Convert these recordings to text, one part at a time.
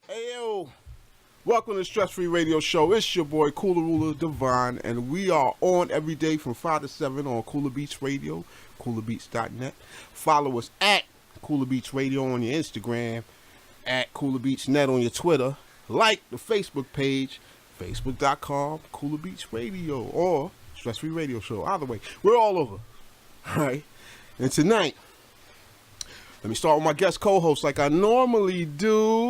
Hey yo, welcome to the Stress Free Radio Show. It's your boy Cooler Ruler Divine, and we are on every day from 5 to 7 on Cooler Beats Radio, coolerbeats.net. Follow us at Cooler Beats Radio on your Instagram, at Cooler Beats Net on your Twitter. Like the Facebook page, facebook.com Cooler Beats Radio or Stress Free Radio Show. Either way, we're all over. All right, and tonight, let me start with my guest co-host like I normally do.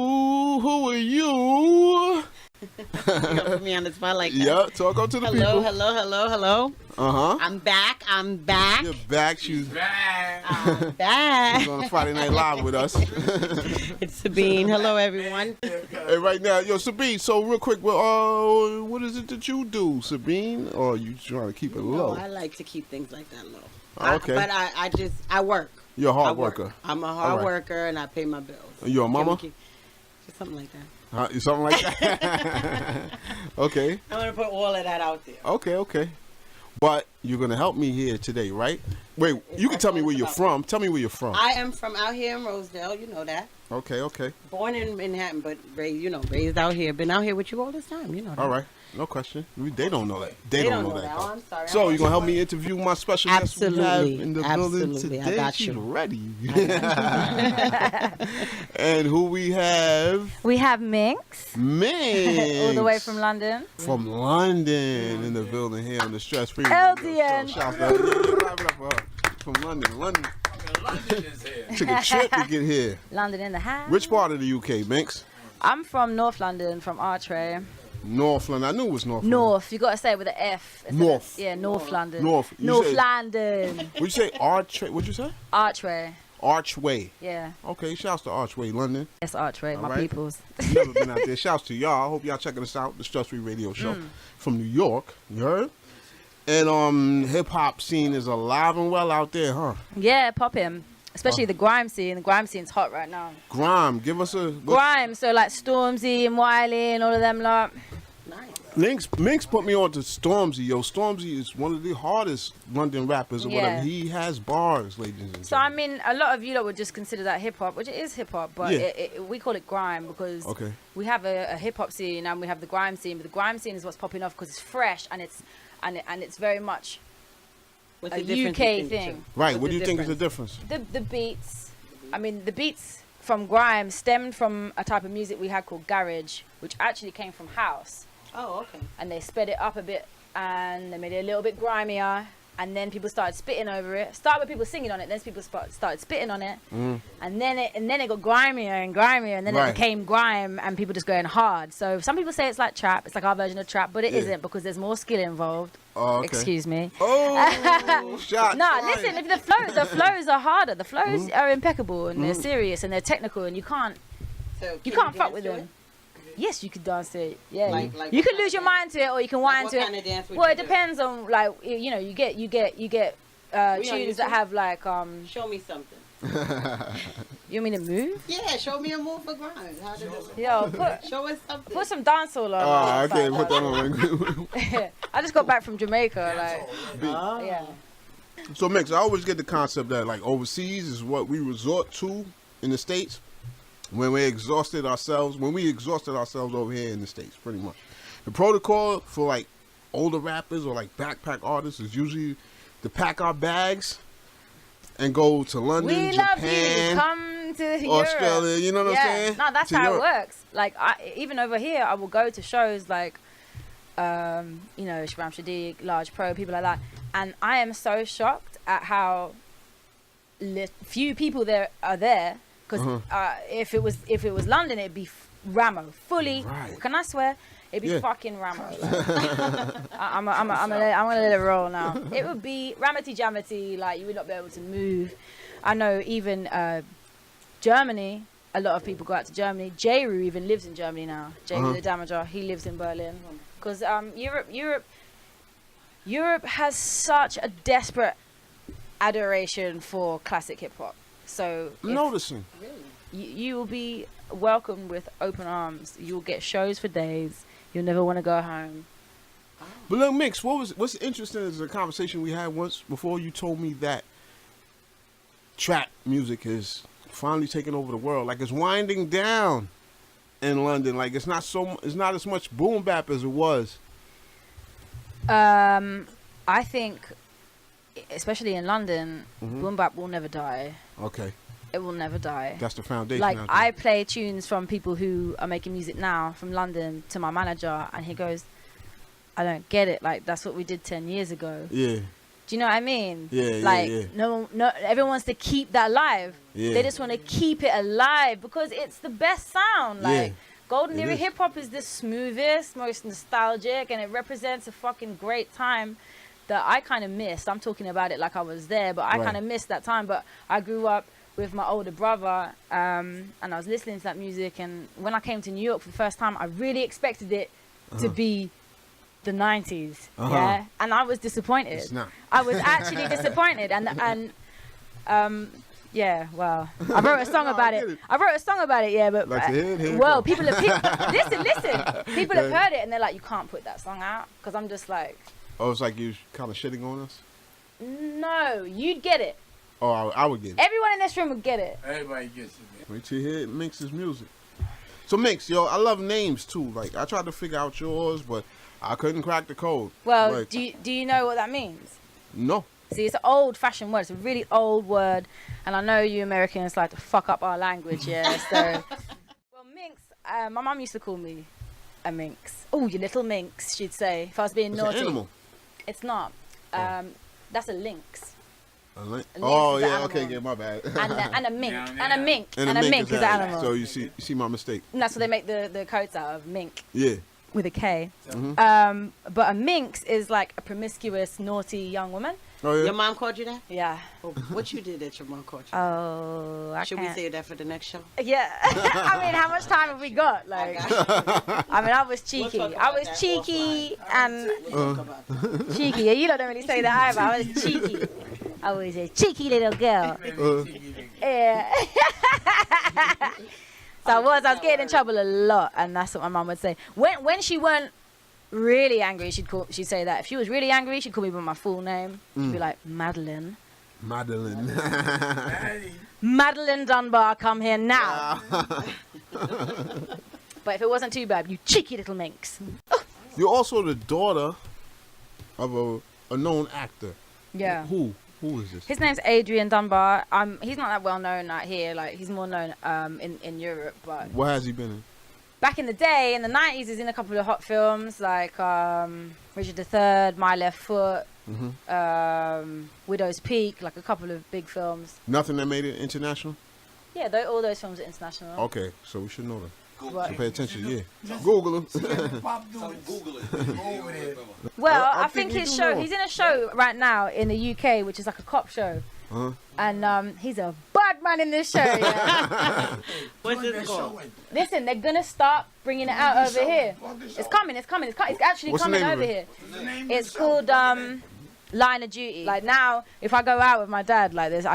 Who are you? You're gonna put me on the spot like that. Yeah, talk out to the people. Hello. Uh-huh. I'm back. You're back. She's back. I'm back. She's on Friday Night Live with us. It's Sabine. Hello, everyone. Hey, right now, yo, Sabine, so real quick, what is it that you do, Sabine? Or you trying to keep it low? No, I like to keep things like that low. Okay. But I work. You're a hard worker. I'm a hard worker, and I pay my bills. You're a mama? Just something like that. Something like that? Okay. I'm going to put all of that out there. Okay. But you're going to help me here today, right? Wait, you can tell me where you're from. Tell me where you're from. I am from out here in Rosedale. You know that. Okay. Born in Manhattan, but raised out here. Been out here with you all this time. You know that. All right. No question. They don't know that. They don't know that. Oh, I'm sorry. So you're going to help me interview my special guest we have in the building today? I got She's you. ready. And who we have? We have Minx. Minx. All the way from London. From London in the building here on the Stress Free. LDN. From London. London is here. took a trip to get here. London in the house. Which part of the UK, Minx? I'm from North London, from Archway. North London. I knew it was North London. North. You got to say it with an F. North. Yeah, North London. North. London. What'd you say? Archway. What'd you say? Archway. Archway. Yeah. Okay, shouts to Archway, London. Yes, Archway, All my right. peoples. Never been out there. Shouts to y'all. I hope y'all checking us out. The Stress Free Radio Show from New York. You heard? And hip hop scene is alive and well out there, huh? Yeah, pop him. Especially the grime scene. The grime scene's hot right now. Grime, give us a Grime, so like Stormzy and Wiley and all of them lot. Nice. Minx put me on to Stormzy. Yo, Stormzy is one of the hardest London rappers or whatever. Yeah. He has bars, ladies and gentlemen. So I mean, a lot of you lot would just consider that hip hop, which it is hip hop, but Yeah. we call it grime because Okay. we have a hip hop scene and we have the grime scene. But the grime scene is what's popping off because it's fresh and it's very much What's a the difference UK between the thing. two? Right, What's what do you the think is the difference? difference? The beats, I mean, the beats from grime stemmed from a type of music we had called garage, which actually came from house. Oh, okay. And they sped it up a bit and they made it a little bit grimier, and then people started spitting over it. Started with people singing on it, then people started spitting on it, and then it got grimier and grimier, and then Right. it became grime and people just going hard. So some people say it's like trap, it's like our version of trap, but it Yeah. isn't because there's more skill involved. Oh, okay. Excuse me. Oh, shot. No, fired. listen, if the flows are harder. The flows are impeccable and they're serious and they're technical, and you can't So you can can't fuck dance with to them. it? Yes, you could dance to it. Yeah, Like you what can kind lose of your dance? mind to it, or you can whine what to kind it. of dance would Well, you it do? depends on like you know you get We on tunes that YouTube? have like Show me something. You mean a move? Yeah, show me a move for grind. How to do it. Yo, Show us something. put some dancehall on. I can't put that on. I just got back from Jamaica, like Oh. yeah. So, Mix, I always get the concept that, like, overseas is what we resort to in the States when we exhausted ourselves over here in the States, pretty much. The protocol for, like, older rappers or, like, backpack artists is usually to pack our bags and go to London, We love you. Japan, Come to Australia, Europe. you know what I'm saying? No, that's To how Europe. it works. Like, even over here, I will go to shows like, you know, Shram Shadiq, Large Pro, people like that. And I am so shocked at how few people there are there. Because if it was London, it'd be Ramo. Fully, Right. can I swear? It'd be Yeah. fucking Ramo. I'm gonna let it roll now. It would be Ramity Jamity, like you would not be able to move. I know even Germany, a lot of people go out to Germany. J-Roo even lives in Germany now. J-Roo the Damager, he lives in Berlin. Because Europe has such a desperate adoration for classic hip hop. So I'm noticing. you will be welcomed with open arms. You'll get shows for days. You'll never want to go home. But look, Mix, what's interesting is a conversation we had once before. You told me that trap music is finally taking over the world. Like, it's winding down. in London? Like, it's not as much boom bap as it was. I think, especially in London, boom bap will never die. Okay. It will never die. That's the foundation. Like, out there. I play tunes from people who are making music now from London to my manager, and he goes, I don't get it. Like, that's what we did 10 years ago. Yeah. Do you know what I mean? Yeah, like, yeah. No, everyone wants to keep that alive. Yeah. They just want to keep it alive because it's the best sound. Like, Yeah. Golden It Era is. hip hop is the smoothest, most nostalgic, and it represents a fucking great time that I kind of missed. I'm talking about it like I was there, but I Right. kind of missed that time. But I grew up with my older brother, and I was listening to that music. And when I came to New York for the first time, I really expected it to be the 90s. Yeah, and I was disappointed. It's not. I was actually disappointed, yeah, well, I wrote a song No, I about get it. it. I wrote a song about it, yeah, but Like to hear it, well, go. people have listen. People have heard it and they're like, you can't put that song out, because I'm just like, Oh, it's like you kind of shitting on us. no, you'd get it. Oh, I would get it. Everyone in this room would get it. Everybody gets it, man. Wait till you hear Minx's music. So Minx, yo, I love names too. Like, I tried to figure out yours, but I couldn't crack the code. Well, Like, do you know what that means? no. See, it's an old-fashioned word. It's a really old word, and I know you Americans like to fuck up our language, yeah. So, well, Minx. My mum used to call me a minx. Oh, you little minx, she'd say if I was being It's naughty. an animal. It's not. That's a lynx. A lynx? A lynx Oh is an yeah, okay, animal. yeah, my bad. And a mink. Yeah, And a mink. And a mink is an animal. So you see my mistake. And that's what they make the coats out of, mink. Yeah. With a K. Mm-hmm. But a minx is like a promiscuous, naughty young woman. Oh yeah. Your mom called you that? Yeah. Oh, what you did that your mom called you? Oh, I Should can't. we save that for the next show? Yeah. I mean, how much time have we got? Like, I mean, I was cheeky. We'll talk I about was that cheeky offline. and We'll talk about that. cheeky. Yeah, you don't really say that either. I was cheeky. I was a cheeky little girl. Yeah. So I was getting in trouble a lot, and that's what my mum would say. When she weren't really angry, she'd say that. If she was really angry, she'd call me by my full name. She'd be like, Madeline. Madeline. Madeline Dunbar, come here now. But if it wasn't too bad, you cheeky little minx. You're also the daughter of a known actor. Yeah. Who is this? His name's Adrian Dunbar. He's not that well known out here. Like, he's more known in Europe. But What has he been in? back in the day, in the 90s, he's in a couple of hot films like Richard III, My Left Foot, Widow's Peak, like a couple of big films. Nothing that made it international? Yeah, all those films are international. Okay, so we should know that. But- So pay attention, yeah. Google him. Google it. Well, I I think think we his do show, know. he's in a show right now in the UK, which is like a cop show. Huh? And he's a bad man in this show, yeah. What's it called? Listen, they're gonna start bringing it out over here. It's coming. It's actually What's the coming name of over it? here. It's called Line of Duty. Like, now, if I go out with my dad like this,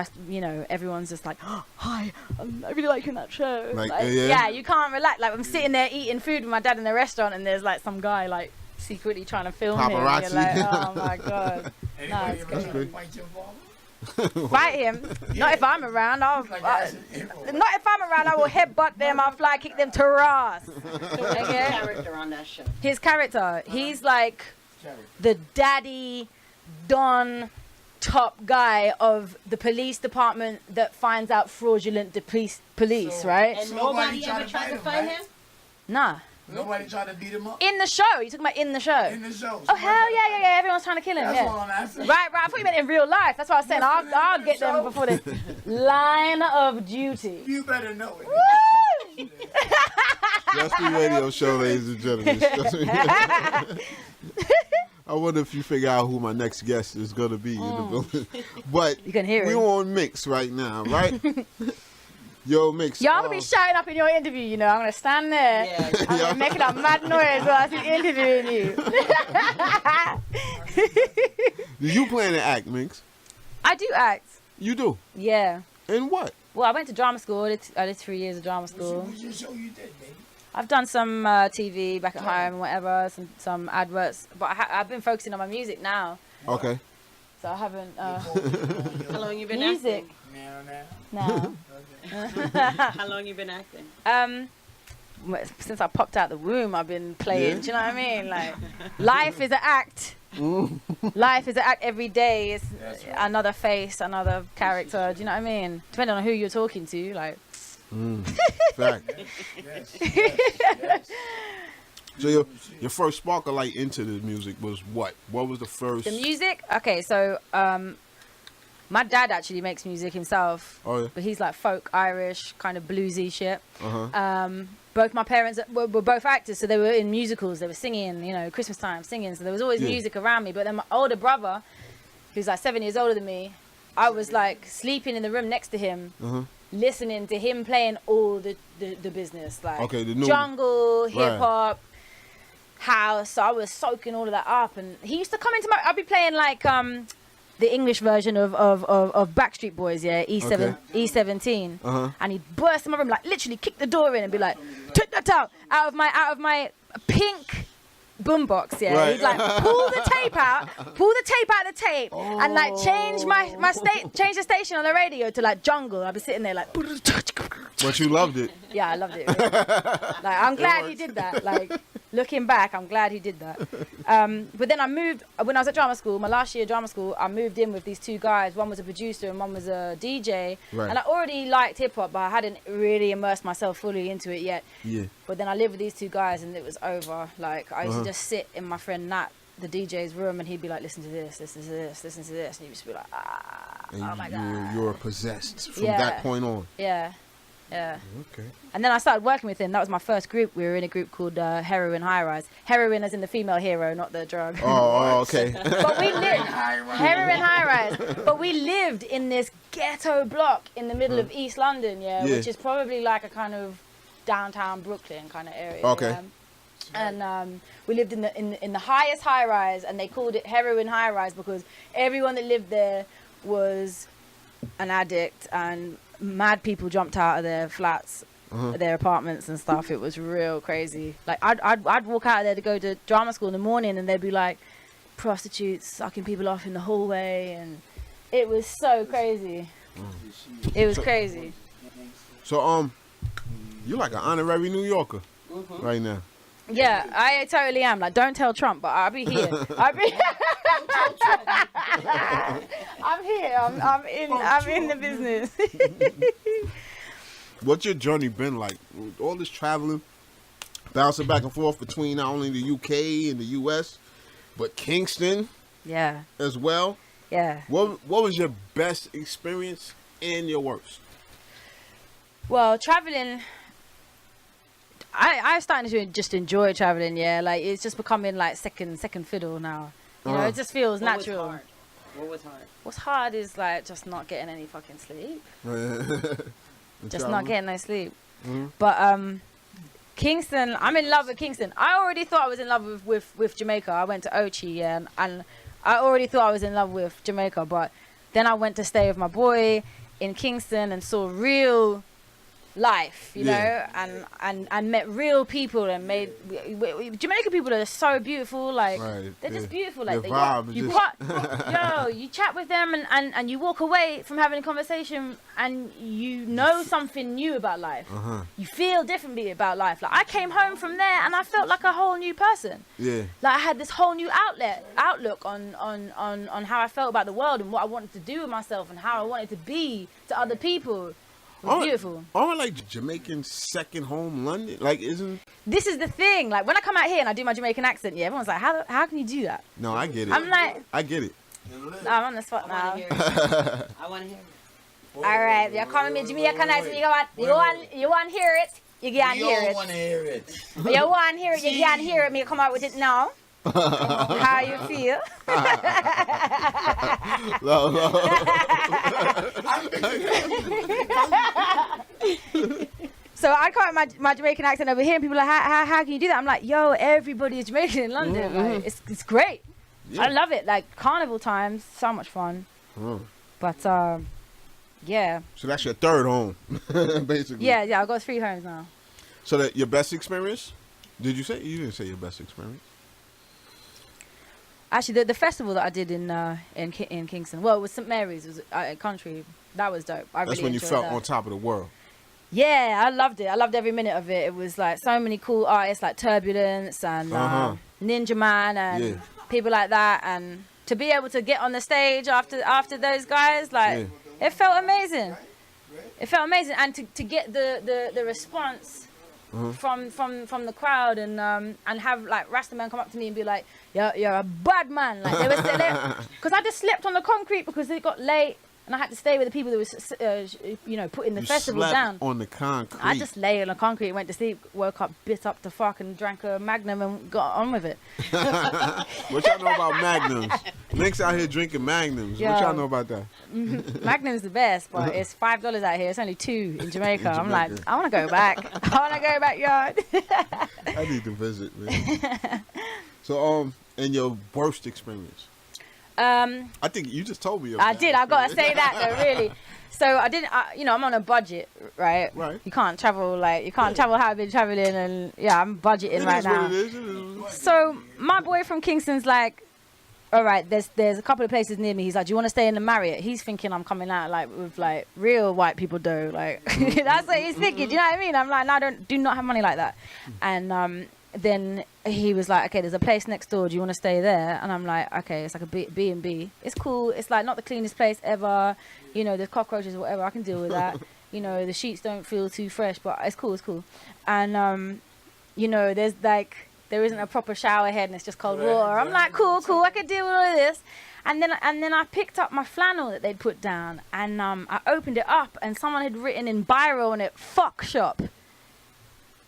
everyone's just like, oh, hi, I really like you in that show. Like, Like, yeah. yeah, you can't relax. Like, I'm sitting there eating food with my dad in the restaurant, and there's like some guy like secretly trying to film him. Paparazzi. You're like, oh my god. Anybody it's ever try to good. fight your father? Fight him. Not if I'm around. Not if I'm around, I will headbutt them. I'll fly kick them to Ross. Okay? Character on that show. His character, he's like the daddy, Don, top guy of the police department that finds out fraudulent police, So- right? And Nobody nobody tried ever to tried fight to him, fight right? him? Nah. Nobody tried to beat him up In the show. You talking about in the show? in the show. Oh, hell yeah. Everyone's trying to kill him, That's yeah. all I'm asking. Right. I thought you meant in real life. That's what I was saying. What's the name I'll of get the them show? before the Line of Duty. You better know it. Woo! That's the radio show, ladies and gentlemen. That's me. I wonder if you figure out who my next guest is going to be in the building. But You can hear we it. on Minx right now, right? Yo, Minx. Y'all gonna be shouting up in your interview, you know. I'm gonna stand there. Yeah. I'm gonna make it a mad noise while I'm interviewing you. Do you plan to act, Minx? I do act. You do? Yeah. And what? Well, I went to drama school. I did 3 years of drama school. What's your show you did, baby? I've done some TV back at home and whatever, some adverts. But I've been focusing on my music now. Okay. So I haven't... How long you been music. acting? Now. No. How long you been acting? since I popped out the womb, I've been playing. Do you know what I mean? Like, life is an act. Life is an act every day. It's another face, another character. Do you know what I mean? Depending on who you're talking to, like. Fact. Yes, yes. So your first spark of light into the music was what? What was the first? The music? Okay, so my dad actually makes music himself. Oh yeah. But he's like folk, Irish, kind of bluesy shit. Uh-huh. Both my parents were both actors, so they were in musicals. They were singing, you know, Christmas time singing. So there was always music around me. But then my older brother, who's like 7 years older than me, I was like sleeping in the room next to him, listening to him playing all the business, like the new jungle, hip hop, house. So I was soaking all of that up, and he used to come into I'd be playing like the English version of Backstreet Boys, E17, and he'd burst in my room, like literally kick the door in and be like, "Take that out of my pink boombox." He'd like pull the tape out of the tape, and like change change the station on the radio to like jungle. I'd be sitting there like. But you loved it. Yeah, I loved it. Really. Like, I'm glad he did that. Like, looking back, I'm glad he did that. But then I moved, when I was at drama school, my last year of drama school, I moved in with these two guys. One was a producer and one was a DJ. Right. And I already liked hip hop, but I hadn't really immersed myself fully into it yet. Yeah. But then I lived with these two guys and it was over. Like, I used to just sit in my friend Nat, the DJ's room, and he'd be like, listen to this, listen to this, listen to this. And he'd just be like, and oh my God. You were possessed from that point on. Yeah. Yeah. Okay. And then I started working with him. That was my first group. We were in a group called Heroin High Rise. Heroin as in the female hero, not the drug. Oh, okay. But we lived Heroin High Rise. But we lived in this ghetto block in the middle of East London, which is probably like a kind of downtown Brooklyn kind of area. Okay. And we lived in the highest high rise, and they called it Heroin High Rise because everyone that lived there was an addict, and mad people jumped out of their flats, their apartments and stuff. It was real crazy. Like I'd walk out of there to go to drama school in the morning, and they'd be like prostitutes sucking people off in the hallway, and it was so crazy. It was crazy. So you're like an honorary New Yorker right now. Yeah, I totally am. Like, don't tell Trump, but I'll be here. I'm here. I'm in the business. What's your journey been like? All this traveling, bouncing back and forth between not only the UK and the US, but Kingston, as well. Yeah. What was your best experience and your worst? Well, traveling. I'm starting to just enjoy traveling. Yeah, like it's just becoming like second fiddle now. You know, it just feels natural. What was hard? What's hard is like just not getting any fucking sleep. Just traveling? not getting no sleep. But Kingston, I'm in love with Kingston. I already thought I was in love with Jamaica. I went to Ochi, and I already thought I was in love with Jamaica. But then I went to stay with my boy in Kingston and saw real life, you know, and met real people, and made Jamaican people are so beautiful, like they're just beautiful, like you chat with them and you walk away from having a conversation and you know something new about life. You feel differently about life. Like I came home from there and I felt like a whole new person. Like I had this whole new outlook on how I felt about the world and what I wanted to do with myself and how I wanted to be to other people. It was beautiful. Aren't like Jamaican second home London? Like, isn't... This is the thing. Like, when I come out here and I do my Jamaican accent, everyone's like, how can you do that? No, I get it. I'm like... I get it. I'm on the spot now. I want to hear it. All right. You're calling me Jamaican accent. You want to hear it? You can't hear it. You want to hear it. You want to hear it? You can't hear it. Me come out with it now. How you feel? So I can't my Jamaican accent over here, and people are like, how can you do that? I'm like, yo, everybody is Jamaican in London. Like, it's great. I love it. Like carnival times, so much fun. But yeah. So that's your third home, basically. Yeah. I've got 3 homes now. So that your best experience? You didn't say your best experience? Actually, the festival that I did in Kingston, well, it was St Mary's, it was a country. That was dope. That's when you felt on top of the world. Yeah, I loved it. I loved every minute of it. It was like so many cool artists like Turbulence and Ninja Man and people like that. And to be able to get on the stage after those guys, like it felt amazing. It felt amazing, and to get the response from the crowd and have like Rastaman come up to me and be like, you're a bad man. Like they were because I just slept on the concrete because it got late. And I had to stay with the people that was, putting the festival down. On the concrete. I just lay on the concrete, went to sleep, woke up, bit up the fuck, and drank a Magnum and got on with it. What y'all know about Magnums? Minx out here drinking Magnums. What y'all know about that? Magnum's the best, but it's $5 out here. It's only $2 in Jamaica. I'm like, I want to go back. I want to go backyard. I need to visit, man. So, and your worst experience? I think you just told me. I did. I gotta say that though, really. So I didn't. I'm on a budget, right? Right. You can't travel travel how I've been traveling, and I'm budgeting right now. What it is. So my boy from Kingston's like, all right, there's a couple of places near me. He's like, do you want to stay in the Marriott? He's thinking I'm coming out like with like real white people dough, like that's what he's thinking. Do you know what I mean? I'm like, no, I do not have money like that, and then he was like, okay, there's a place next door. Do you want to stay there? And I'm like, okay, it's like a B&B. It's cool. It's like not the cleanest place ever. There's cockroaches or whatever. I can deal with that. The sheets don't feel too fresh, but it's cool. It's cool. And, there's like, there isn't a proper shower head and it's just cold water. I'm like, cool. I can deal with all of this. And then I picked up my flannel that they'd put down and I opened it up and someone had written in biro on it, fuck shop.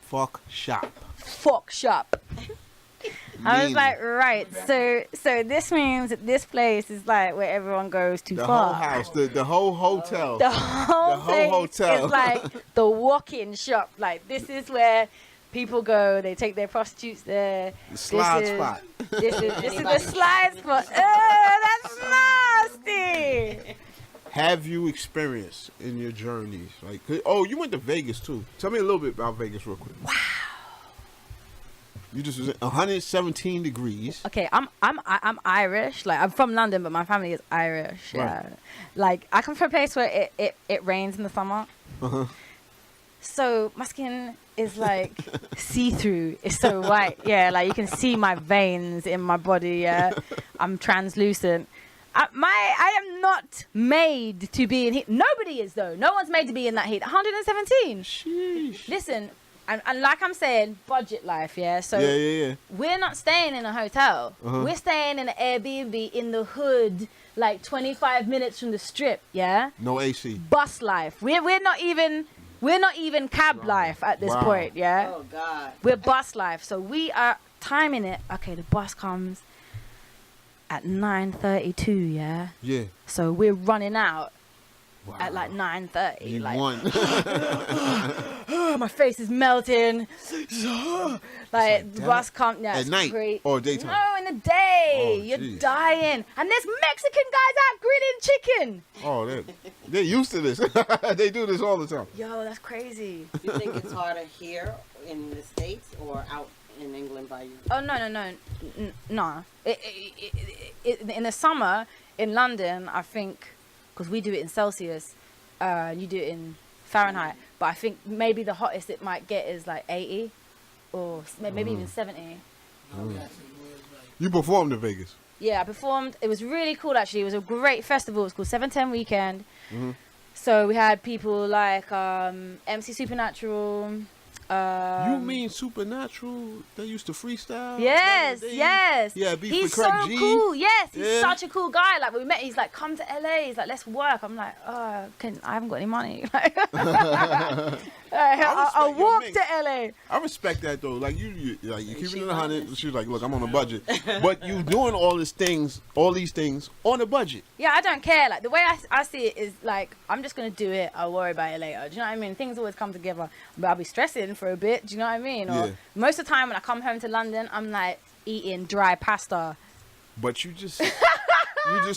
Fuck shop. Fuck shop. I was like, right, so this means that this place is like where everyone goes too the far. The whole house, the whole hotel. The whole hotel is like the walk-in shop. Like this is where people go. They take their prostitutes there. The slide spot. This is the slide spot. That's nasty. Have you experienced in your journeys like? Oh, you went to Vegas too. Tell me a little bit about Vegas real quick. Wow. You just was at 117 degrees. Okay, I'm Irish. Like I'm from London, but my family is Irish. Right. Yeah. Like I come from a place where it rains in the summer. So my skin is like see-through. It's so white. Yeah, like you can see my veins in my body. Yeah, I'm translucent. I am not made to be in heat. Nobody is though. No one's made to be in that heat. 117. Sheesh. Listen. And like I'm saying, budget life, yeah? So yeah. we're not staying in a hotel. We're staying in an Airbnb in the hood, like 25 minutes from the strip, yeah? No AC. Bus life. We're not even cab life at this point, yeah? Oh, God. We're bus life. So we are timing it. Okay, the bus comes at 9:32, yeah? Yeah. So we're running out at like 9:30. You like, won. my face is melting. Like the bus comes. Yeah, at night great. or daytime? No, in the day. Oh, You're geez. dying. And there's Mexican guys out grilling chicken. Oh, they're used to this. They do this all the time. Yo, that's crazy. You think it's harder here in the States or out in England by you? Oh no. No. In the summer in London, I think, because we do it in Celsius, you do it in Fahrenheit. But I think maybe the hottest it might get is like 80 or maybe even 70. You performed in Vegas. Yeah, I performed. It was really cool, actually. It was a great festival. It was called 710 Weekend. So we had people like MC Supernatural. You mean Supernatural? They used to freestyle? Yes, back in the day? yes. Yeah, beef He's with Craig so G. cool. Yes, he's Yeah. such a cool guy. Like when we met, he's like, "Come to LA." He's like, "Let's work." I'm like, "Oh, I haven't got any money." I'll respect your walk Minx. to LA. I respect that though. Like you keeping it 100. She's like, look, I'm on a budget, but you doing all these things on a budget. Yeah, I don't care. Like the way I see it is like I'm just gonna do it. I'll worry about it later. Do you know what I mean? Things always come together, but I'll be stressing for a bit. Do you know what I mean? Or Yeah. most of the time when I come home to London, I'm like eating dry pasta. But you just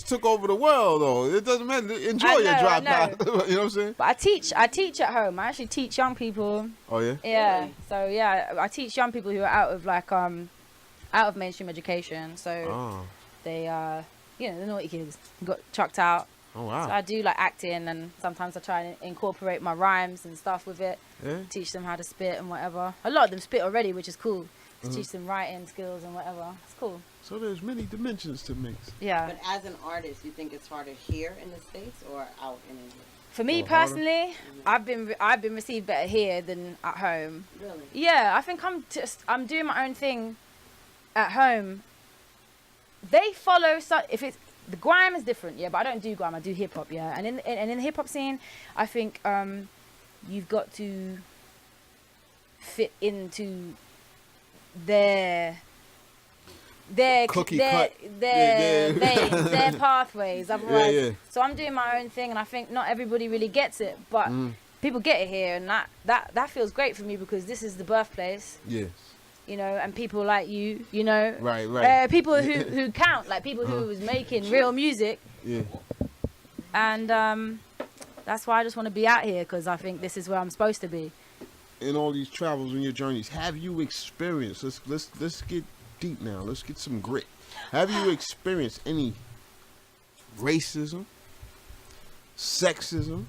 took over the world though. It doesn't matter. Enjoy your I dry know. path. You know what I'm saying? But I teach at home. I actually teach young people. Oh yeah. Yeah. Really? So yeah, I teach young people who are out of mainstream education. So Oh. they the naughty kids got chucked out. Oh wow. So I do like acting, and sometimes I try and incorporate my rhymes and stuff with it. Yeah. Teach them how to spit and whatever. A lot of them spit already, which is cool. Mm-hmm. Teach them writing skills and whatever. It's cool. So there's many dimensions to Minx. Yeah. But as an artist, you think it's harder here in the States or out in England? For me Or harder? personally, I've been received better here than at home. Really? Yeah, I think I'm doing my own thing at home. They follow if it's the grime is different, yeah, but I don't do grime. I do hip hop, yeah. And in the hip hop scene, I think you've got to fit into their Cookie their cut. their Yeah, veins, their pathways. Otherwise, yeah. so I'm doing my own thing, and I think not everybody really gets it, but people get it here, and that feels great for me because this is the birthplace, Yes. you know, and people like you know, Right. people who count, like people who was making real music, Yeah. and that's why I just want to be out here because I think this is where I'm supposed to be. In all these travels and your journeys, have you experienced? Let's get deep now. Let's get some grit. Have you experienced any racism, sexism,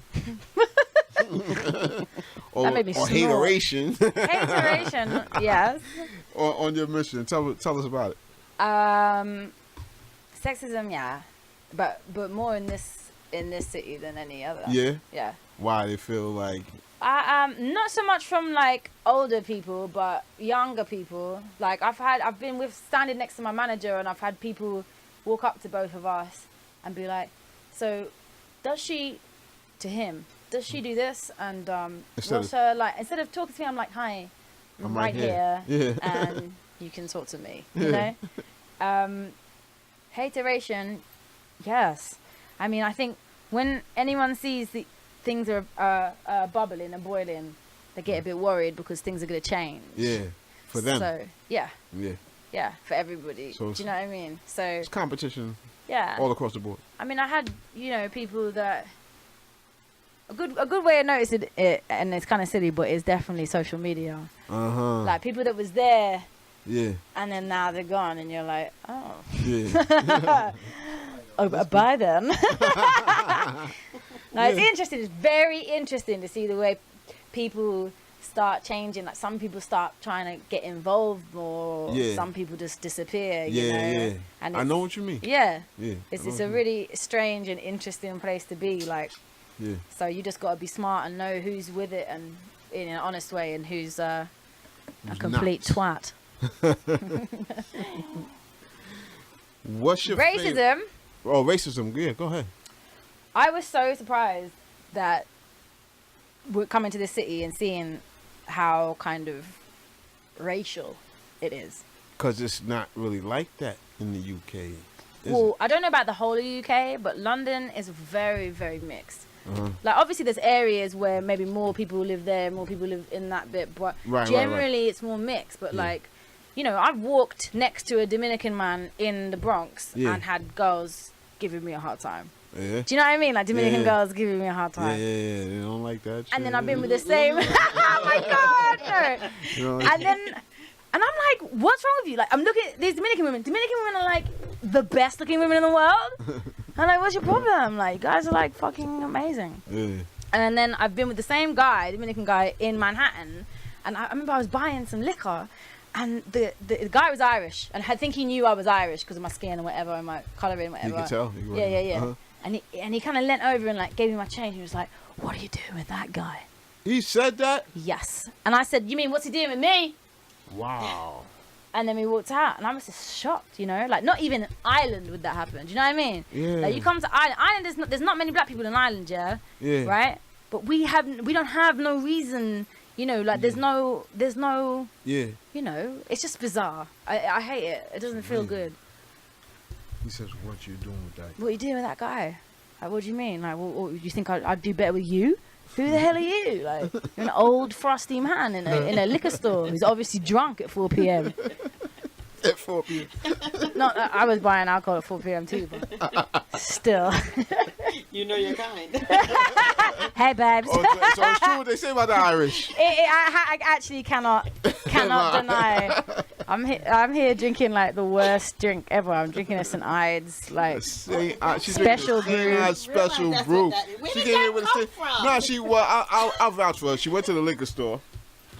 or That made me snort. hateration Hateration, yes. on your mission? Tell us about it. Sexism, yeah, but more in this city than any other. Yeah. Yeah. Why they feel like Not so much from like older people, but younger people. Like I've been standing next to my manager, and I've had people walk up to both of us and be like, "So, does she do this?" And instead of talking to me, I'm like, "Hi, I'm right here, Yeah. and you can talk to me." You know, hateration, yes. I mean, I think when anyone sees the things are bubbling and boiling, they get a bit worried because things are going to change. Yeah. For them. So, yeah, Yeah. for everybody. So do you know what I mean? So, It's competition yeah. all across the board. I mean, I had, people that... A good way of noticing it, and it's kind of silly, but it's definitely social media. Uh-huh. Like, people that was there, Yeah. and then now they're gone, and you're like, oh. Yeah. Bye then. No, it's interesting. It's very interesting to see the way people start changing. Like some people start trying to get involved more. Yeah. Some people just disappear. Yeah, you know? yeah. And I know what you mean. Yeah. Yeah. It's a really strange and interesting place to be. Like, Yeah. so you just got to be smart and know who's with it and in an honest way, and who's a complete twat. What's your favorite? Racism. Oh, racism. Yeah, go ahead. I was so surprised that we're coming to this city and seeing how kind of racial it is. Because it's not really like that in the UK. Is Well, I don't know about the whole of the UK, but London is very, very mixed. Uh-huh. Like, obviously, there's areas where maybe more people live there, more people live in that bit, but Right. generally it's more mixed. But, Yeah. like, I've walked next to a Dominican man in the Bronx Yeah. and had girls giving me a hard time. Yeah. Do you know what I mean? Like, Dominican Yeah. girls giving me a hard Yeah, time. yeah. They don't like that shit. And then I've been with the same. Oh my God, no. You know what I mean? And I'm like, what's wrong with you? Like, I'm looking at these Dominican women. Dominican women are like the best looking women in the world. I'm like, what's your problem? Like, you guys are like fucking amazing. Yeah. And then I've been with the same guy, Dominican guy, in Manhattan. And I remember I was buying some liquor. And the guy was Irish. And I think he knew I was Irish because of my skin and whatever, and my colouring and whatever. You can tell. Yeah. Uh-huh. And he kind of leant over and like gave me my change. He was like, what are you doing with that guy? He said that? Yes. And I said, you mean what's he doing with me? Wow. And then we walked out, and I was just shocked, like not even in Ireland would that happen. Do you know what I mean? Yeah. Like you come to Ireland, there's not many black people in Ireland, yeah. Yeah. Right. But we don't have no reason, like there's no, Yeah. it's just bizarre. I hate it. It doesn't feel good. He says, what you doing with that? What are you doing with that guy? Like, what do you mean? Like, what you think I'd do better with you? Who the hell are you? Like, you're an old frosty man in a liquor store who's obviously drunk at 4 p.m. At 4 p.m. Not that I was buying alcohol at 4 p.m. too, but still. You know your kind. Hey, babes. Oh, so it's true what they say about the Irish. I actually cannot deny. I'm here drinking like the worst drink ever. I'm drinking a St. Ides like She's special drinking brew. special Realize brew. where She did came that in with come a from? No, I'll vouch for her. She went to the liquor store.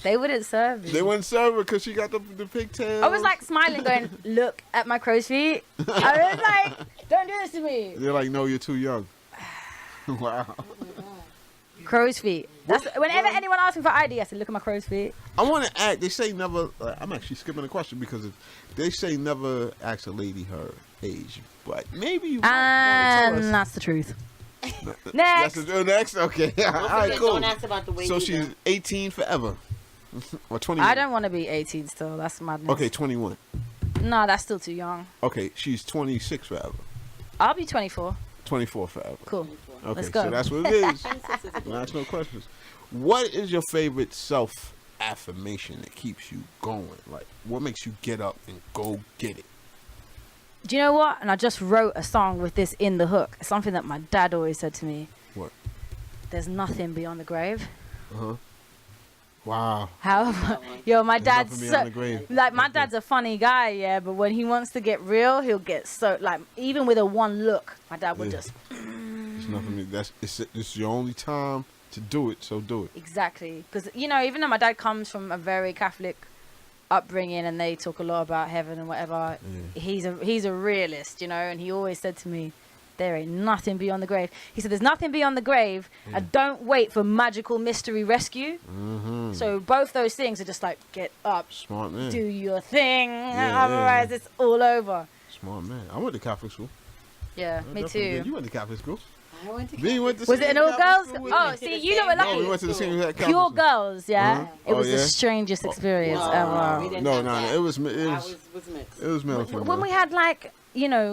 They wouldn't serve me. They wouldn't serve her because she got the pigtails. I was like smiling, going, "Look at my crow's feet." I was like, "Don't do this to me." They're like, no, you're too young. Wow. Crow's feet. That's whenever anyone asks me for ID, I say, "Look at my crow's feet." I want to ask. They say never. I'm actually skipping the question because they say never ask a lady her age, but maybe you might want to tell us. That's the truth. That's Next. next. Okay. All right. Cool. Don't ask about the way So you she's do. 18 forever, or 21. I don't want to be 18 still. That's madness. Okay, 21. No, that's still too young. Okay, she's 26 forever. I'll be 24. 24 forever. Cool. Okay, Let's go. so that's what it is. Ask no questions. What is your favorite self affirmation that keeps you going? Like, what makes you get up and go get it? Do you know what? And I just wrote a song with this in the hook. It's something that my dad always said to me. What? There's nothing beyond the grave. Uh-huh. Wow. How? Yo, my There's dad's nothing beyond the grave. like my dad's a funny guy, yeah. But when he wants to get real, he'll get so like even with a one look, my dad would Yeah. just It's nothing. It's your only time to do it, so do it. exactly because even though my dad comes from a very Catholic upbringing and they talk a lot about heaven and whatever, he's a realist, and he always said to me, there ain't nothing beyond the grave. He said, there's nothing beyond the grave, and don't wait for magical mystery rescue. Mm-hmm. So both those things are just like, get up, Smart man. do your thing, Yeah, otherwise it's all over. Smart man. I went to Catholic school. Yeah, I me definitely did. too. You went to Catholic school. I went to Me went to Was it same an all Catholic girls? school with Oh, me. see, you know what No, lucky. we went to the same Catholic Pure school. girls, yeah. Uh-huh. It was Oh, the yeah? strangest experience No, ever. we didn't No, have no, that. it was I was mixed. it was military. When we had like,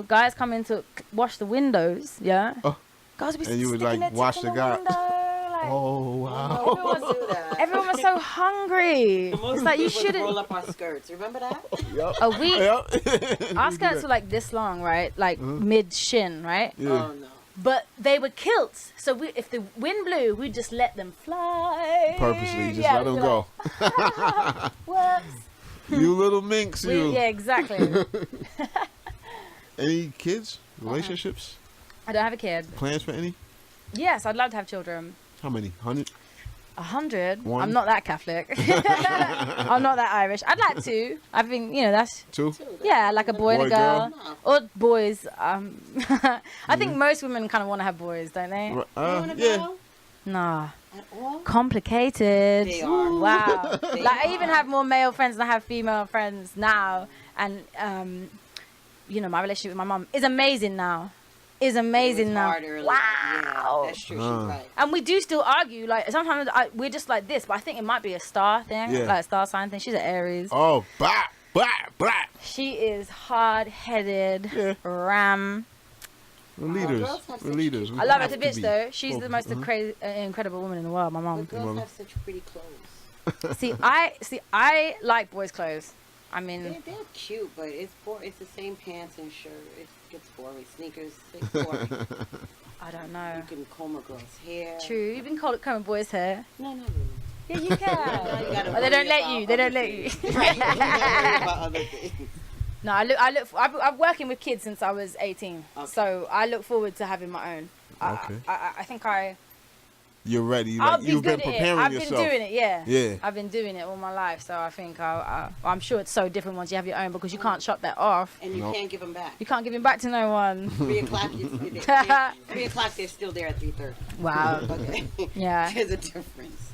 guys come in to wash the windows, yeah. Oh. Guys would be And you would, sticking like, their wash tip the in guy. window, like, Oh wow. Everyone do that. everyone was so hungry. It's like you Roll shouldn't. up our skirts. Remember that? Yep. Oh, we Yep. our skirts were like this long, right? Like mid shin, right? Yeah. Oh no. But they were kilts, so if the wind blew, we'd just let them fly. Purposely, just Yeah, let them we'd be go. like, whoops. You little minx, you. Yeah, exactly. Any kids? Relationships? I don't have a kid. Plans for any? Yes, I'd love to have children. How many? 100? 100. One? I'm not that Catholic. I'm not that Irish. I'd like to. I think that's 2? yeah, like a boy and a Boy, girl, girl. or boys. I think most women kind of want to have boys, don't they? You want a Yeah. girl? Nah, At all? complicated. They are. Wow. They Like I even are. have more male friends than I have female friends now, and my relationship with my mum is amazing now. Is It amazing was now. harder, like, Wow. Yeah, that's true. She's right. And we do still argue. Like sometimes we're just like this, but I think it might be a star thing, Yeah. like a star sign thing. She's an Aries. Oh, blah, blah, blah. She is hard-headed, Yeah. ram. We're leaders. girls have We're such- leaders. We I love her have to to bitch be. though. She's the Focus. most incredible woman in the world. My But mom. girls mother. have such pretty clothes. I like boys' clothes. I mean, They're cute, but it's the same pants and shirt. It gets boring. Sneakers, it's boring. I don't know. You can comb a girl's hair. True, you've been called combing boys' hair. No, not really. Yeah, you can. You gotta Oh, they don't worry let about you. They don't other let you. things. Right. You gotta worry about other things. No, I'm working with kids since I was 18, Okay. so I look forward to having my own. Okay. I think You're ready. I'll Like, be you've good been at it. preparing I've yourself. been doing it, yeah. Yeah. I've been doing it all my life, so I think I'm sure it's so different once you have your own because you can't shut that off. And you Nope. can't give them back. You can't give him back to no one. 3 o'clock, 3 o'clock, they're still there at 3:30. Wow. Okay. Yeah. There's a difference.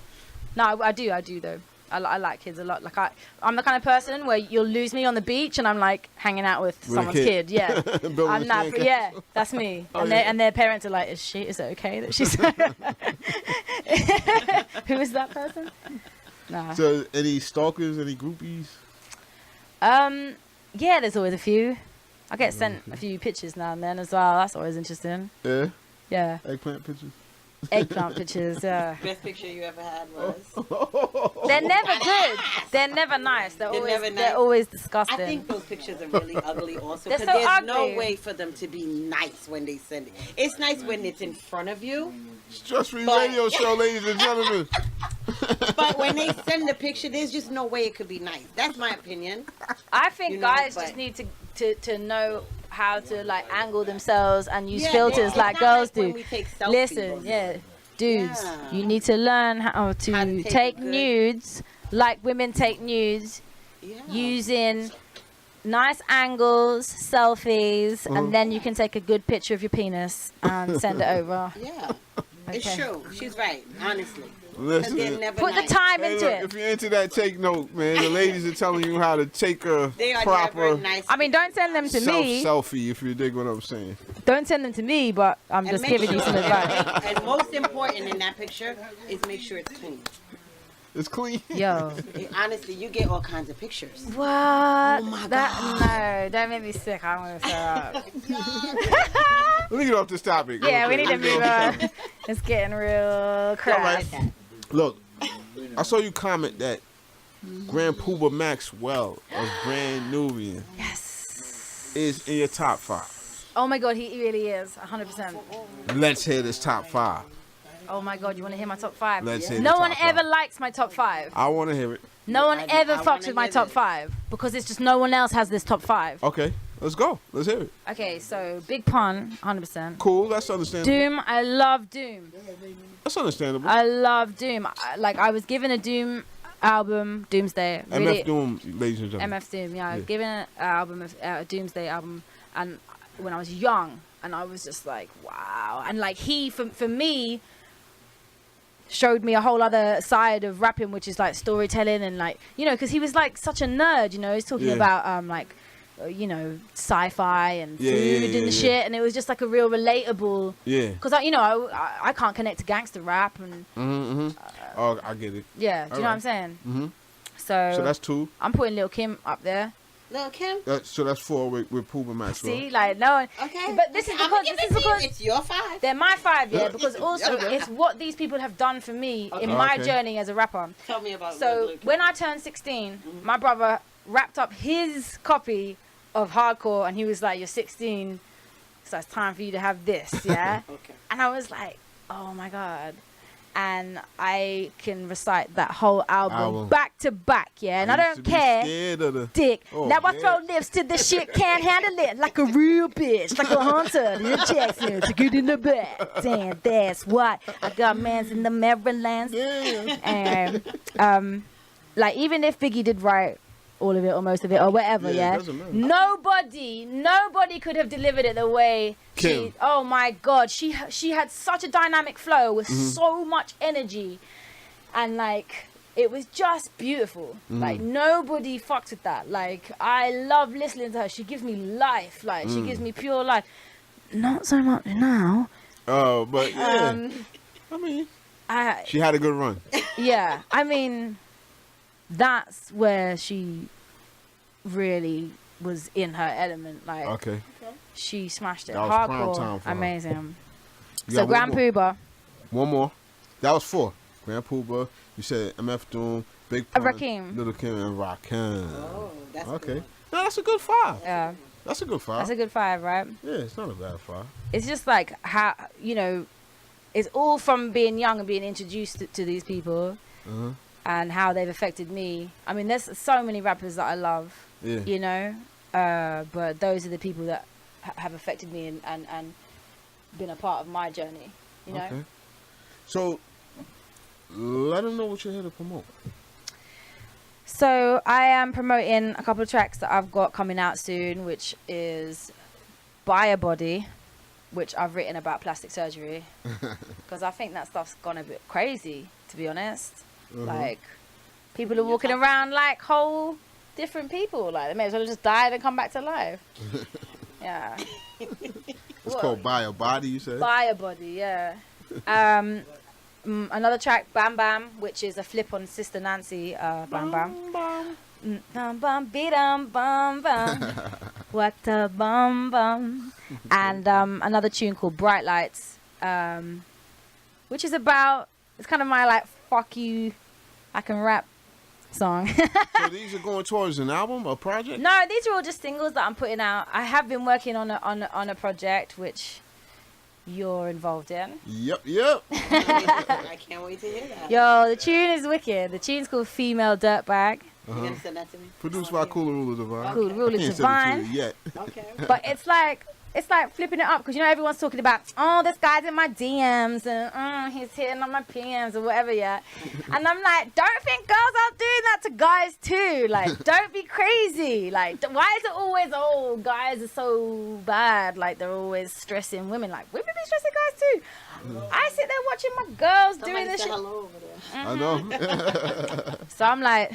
No, I do though. I like kids a lot. Like I'm the kind of person where you'll lose me on the beach and I'm like hanging out with a someone's kid. kid. Yeah. Building I'm a not. sandcastle. Yeah, that's me. Oh, and yeah. their parents are like, is it okay that she's? Who is that person? Nah. So, any stalkers, any groupies? Yeah, there's always a few. I get sent a few pictures now and then as well. That's always interesting. Yeah. Yeah. Eggplant pictures? Eggplant pictures, yeah. Best picture you ever had was. They're never good. They're never nice. They're always never nice. they're always I disgusting. think those pictures are really ugly also. They're Because so there's no ugly. way for them to be nice when they send it. It's nice when it's in front of you. Stress-free But- radio show, ladies and gentlemen. But when they send the picture, there's just no way it could be nice. That's my opinion. I think You know, guys but- just need to know how to like angle themselves and use Yeah, filters it's like not girls like when do. we take selfies. Listen, yeah, dudes, Yeah. you need to learn how to take take a good- nudes like women take nudes, Yeah. using nice angles, selfies, and then you can take a good picture of your penis and send it over. Yeah. It's Okay. true. She's right, honestly. 'Cause Listen, they're never Put the nice. time hey, into look, it. if you're into that, take note, man. The ladies are telling you how to take a They are proper never nice. I mean, don't send them to me. selfie, if you dig what I'm saying. Don't send them to me, but I'm And just make giving you sure- some advice. And most important in that picture is make sure it's clean. It's clean. Yo. Honestly, you get all kinds of pictures. What? Oh my No, don't make me sick. I want to throw up. Let me get off this topic. Yeah, we Okay, need to let me move get off this on. It's getting real crass. All right. Look, I saw you comment that Grand Pooba Maxwell of Brand Nubian Yes. is in your top 5. Oh my god, he really is. 100%. Let's hear this top 5. Oh my god, you want to hear my top 5? Let's hear No the one top ever 5. likes my top 5. I want to hear it. No one ever I fucks wanna with my hear top this. 5 because it's just no one else has this top 5. Okay, let's go. Let's hear it. Okay, so Big Pun, 100%. Cool, that's understandable. Doom, I love Doom. That's understandable. I love Doom. I was given a Doom album, Doomsday. MF Doom, ladies and gentlemen. MF Doom, yeah. I was Yeah. given an album, a Doomsday album, and when I was young, and I was just like, wow. And like he, for me, showed me a whole other side of rapping, which is like storytelling and like, you know, because he was like such a nerd, you know. He's talking Yeah. about you know, sci-fi and Yeah, food yeah, and yeah. shit, and it was just like a real relatable. Yeah. Because I can't connect to gangster rap and Oh, I get it. yeah, do you know what I'm Alright. saying? Mm-hmm. So, So that's 2. I'm putting Lil Kim up there. Lil' Kim? So that's 4 with Pooba Maxwell. See, like no one. Okay. But this is I'ma because give this it is to you. because It's your 5. they're my 5, yeah. Because also Okay. it's what these people have done for me in Okay. my Okay. journey as a rapper. Tell me about So Lil' Kim. when I turned 16, my brother wrapped up his copy of Hardcore, and he was like, "You're 16, so it's time for you to have this, yeah." Okay. And I was like, "Oh my god." And I can recite that whole album back to back, yeah. And I used don't to be care. scared of the- Dick. Oh, Now I yeah. throw lips to this shit, can't handle it. Like a real bitch, like a hunter. The Jackson to get in the back. Damn, that's what I got. Mans in the Marylands. Yeah. And like even if Biggie did write all of it or most of it or whatever, Yeah, it yeah. doesn't matter. Nobody could have delivered it the way Kim. she. Oh my god, she had such a dynamic flow with so much energy, and like. It was just beautiful. Like nobody fucked with that. Like I love listening to her. She gives me life. Like she gives me pure life. Not so much now. Oh, but yeah. I mean, she had a good run. Yeah. I mean, that's where she really was in her element. Like Okay. she smashed it. That was prime Hardcore, time for her. amazing. You So got Grand one more. Pooba, One more. That was 4. Grand Pooba. You said MF Doom, Big Pun, Rakim. Little Kim, and Rakim. Oh, that's Okay. good. No, that's a good 5. yeah, That's a good 5. that's a good 5, right? Yeah, it's not a bad 5. It's just like how it's all from being young and being introduced to these people Uh-huh. and how they've affected me. I mean, there's so many rappers that I love, Yeah. you know, but those are the people that have affected me and been a part of my journey, you know. Okay. So, let them know what you're here to promote. So I am promoting a couple of tracks that I've got coming out soon, which is Buy a Body, which I've written about plastic surgery, because I think that stuff's gone a bit crazy, to be honest. Like, people are walking around like whole different people. Like, they may as well just die and come back to life. Yeah. It's called Buy a Body, you said? Buy a Body, yeah. Another track, Bam Bam, which is a flip on Sister Nancy, Bam Bam. Bam bam bam bam bam. What a bum bum. And another tune called Bright Lights, which is about, it's kind of my like fuck you, I can rap song. So these are going towards an album, a project? No, these are all just singles that I'm putting out. I have been working on a project which you're involved in. Yep. I can't wait to hear that. Yo, the tune is wicked. The tune's called Female Dirtbag. You gonna send that to me? Produced by Cooler Ruler Divine. Cool, Ruler Can't Divine. send it to you yet. Okay. But it's like flipping it up because you know everyone's talking about, oh, this guy's in my DMs and he's hitting on my PMs or whatever, yeah. And I'm like, don't think girls aren't doing that to guys too. Like, don't be crazy. Like, why is it always, oh, guys are so bad? Like, they're always stressing women. Like, women be stressing guys too. I sit there watching my girls doing this say shit. hello over there. I know. So I'm like,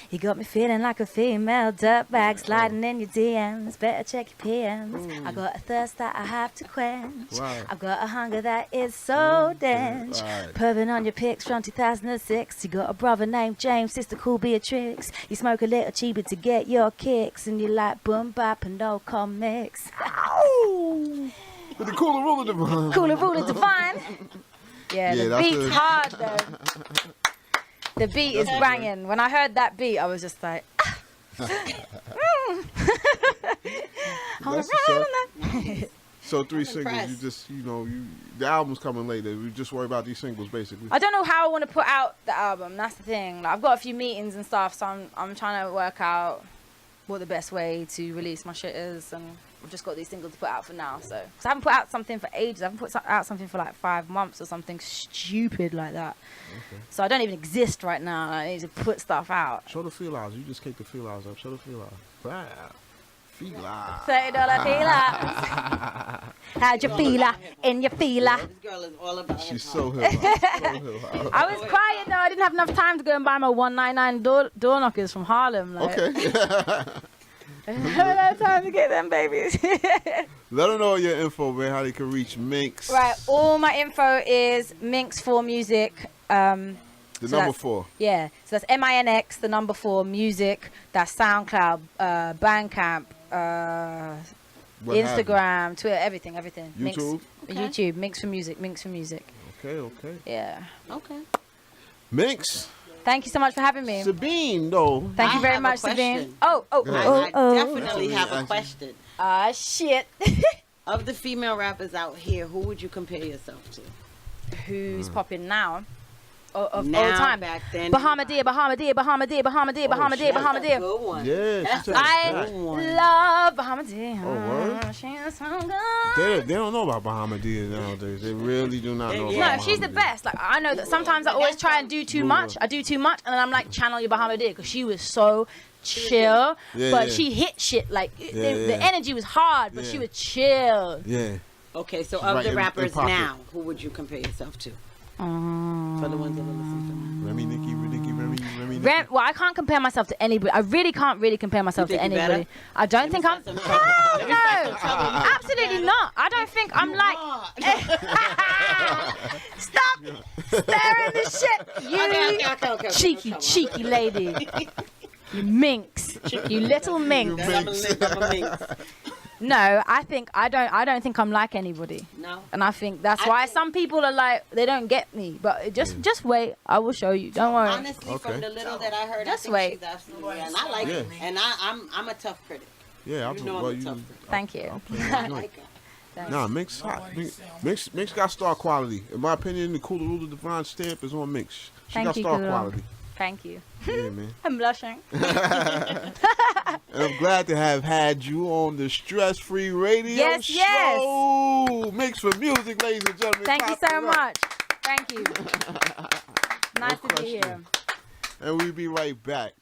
you got me feeling like a female dirtbag sliding in your DMs. Better check your PMs. I got a thirst that I have to quench. Wow. I've got a hunger that is so dense. Right. Perving on your pics from 2006. You got a brother named James, sister cool Beatrix. You smoke a little cheaper to get your kicks. And you like boom bap and no comics. Ow! With the Cooler Ruler Divine. Cooler Ruler Divine. Yeah, the that's beat's it. hard though. The beat is banging. When I heard that beat, I was just like, That's what's up. So 3 I'm singles, impressed. you just, the album's coming later. We just worry about these singles, basically. I don't know how I want to put out the album. That's the thing. Like, I've got a few meetings and stuff, so I'm trying to work out what the best way to release my shit is, and I've just got these singles to put out for now. So, cause I haven't put out something for ages. I haven't put out something for like 5 months or something stupid like that. Okay. So I don't even exist right now. I need to put stuff out. Show the feel-outs. You just kick the feel-outs up. Show the feel-outs. Wow. Feel-outs. $30 feeler. How'd you feel in your feeler? This girl is all about She's hip-hop. so hip-hop. I was crying though. I didn't have enough time to go and buy my 199 door knockers from Harlem. Like, Okay. I didn't have enough time to get them babies. Let them know your info, man, how they can reach Minx. Right, all my info is Minx for Music. The so number that's- 4. Yeah, so that's MINX, the number 4 music. That's SoundCloud, Bandcamp, What have Instagram, Twitter, everything. you? YouTube? Minx, YouTube, Minx for Music. Okay. Yeah. Okay. Minx. Thank you so much for having me. Sabine, though. Thank you I very have a much, Sabine. question. Oh. I definitely have a question. Ah, shit. Of the female rappers out here, who would you compare yourself to? Who's popping now? Of all Now, time. back then. Bahamadia. Good one. Yeah, That's she a took I it back. good one. love Bahamadia. Oh, word? She's so good. They don't know about Bahamadia nowadays. They really do not know Yeah. about No, she's the Bahamadia. best. Like, I know that sometimes I always try and do too much. I do too much, and then I'm like, channel your Bahamadia, because she was so chill, Yeah, but yeah. she hit shit. Like, the yeah. energy was hard, but she Yeah. was chill. Yeah. Okay, so She's of right the in rappers pocket. now, who would you compare yourself to? For the ones that will listen to me. Remy, Nikki. Well, I can't compare myself to anybody. I really can't compare myself You to think you anybody. better? I don't think I'm. Let me Hell start some no, trouble. absolutely not. I don't think I'm like. Stop staring this shit, you Okay. cheeky lady. You minx, you little minx. I'm a minx. No, I don't think I'm like anybody. No. And I think that's I why think- some people are like, they don't get me. But just wait, I will show you. Don't worry. Honestly, Okay. from the little that I heard, Just I think wait. she's absolutely, and I like Yeah. it. And I'm a tough critic. Yeah, You know I'm a tough critic. Thank you. I like her. Nah, Minx hot. Minx got star quality. In my opinion, the Cooler Ruler Divine stamp is on Minx. She Thank got you, star Cooler. quality. Thank you. Yeah, man. I'm blushing. And I'm glad to have had you on the Stress Free Radio Yes, show. yes. Minx for Music, ladies and gentlemen. Thank you Clap so it up. much. Thank you. Nice to be question. here. And we'll be right back.